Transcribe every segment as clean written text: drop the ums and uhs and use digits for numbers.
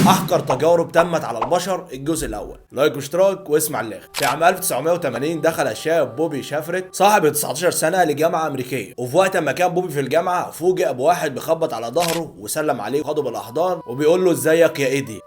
احقر تجارب تمت على البشر الجزء الاول. لايك واشتراك واسمع الاخر. في عام 1980 دخل الشاب بوبي شافرت صاحب 19 سنه لجامعه امريكيه، وفي وقت ما كان بوبي في الجامعه فوجئ بواحد بيخبط على ظهره وسلم عليه وخده بالاحضان وبيقول له ازيك يا ايدي.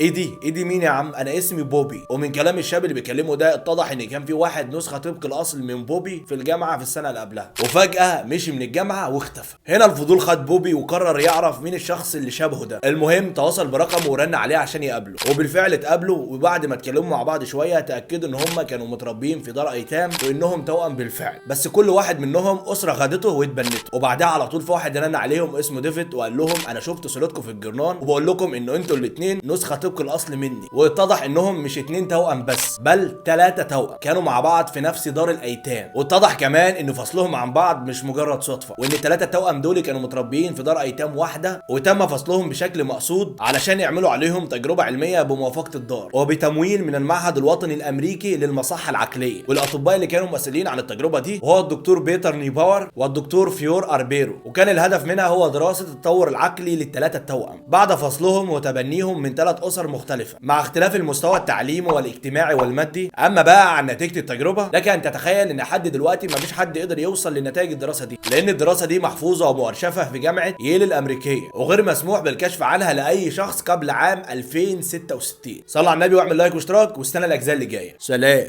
ايدي مين يا عم؟ انا اسمي بوبي. ومن كلام الشاب اللي بيكلمه ده اتضح ان كان في واحد نسخه طبق الاصل من بوبي في الجامعه في السنه اللي قبلها، وفجاه مشي من الجامعه واختفى. هنا الفضول خد بوبي وقرر يعرف مين الشخص اللي شبهه ده. المهم تواصل برقمه ورن عليه عشان يقابله، وبالفعل اتقابلوا، وبعد ما اتكلموا مع بعض شويه تاكدوا ان هم كانوا متربيين في دار ايتام وانهم توأم بالفعل، بس كل واحد منهم اسره خدته واتبنته. وبعدها على طول في واحد رن عليهم اسمه ديفيد وقال لهم انا شفت صورتكم في الجرنان وبقول لكم ان انتوا الاثنين نسخه طبق الاصل مني. واتضح انهم مش 2 توأم بس، بل 3 توأم كانوا مع بعض في نفس دار الايتام. واتضح كمان ان فصلهم عن بعض مش مجرد صدفه، وان ال3 توأم دول كانوا متربيين في دار ايتام واحده وتم فصلهم بشكل مقصود علشان يعملوا عليهم تجربه علميه بموافقه الدار وبتمويل من المعهد الوطني الامريكي للمصحه العقليه. والاطباء اللي كانوا مسؤولين عن التجربه دي هو الدكتور بيتر نيباور والدكتور فيور اربيرو، وكان الهدف منها هو دراسه التطور العقلي لل3 التوأم بعد فصلهم وتبنيهم من 3 اسر مختلفه مع اختلاف المستوى التعليمي والاجتماعي والمادي. اما بقى عن نتيجه التجربه، لك ان تتخيل ان لحد دلوقتي مفيش حد يقدر يوصل لنتائج الدراسه دي، لان الدراسه دي محفوظه ومؤرشفه في جامعه ييل الامريكيه، وغير مسموح بالكشف عنها لاي شخص قبل عام 2066. صلوا على النبي واعمل لايك واشتراك واستنى الاجزاء اللي جايه. سلام.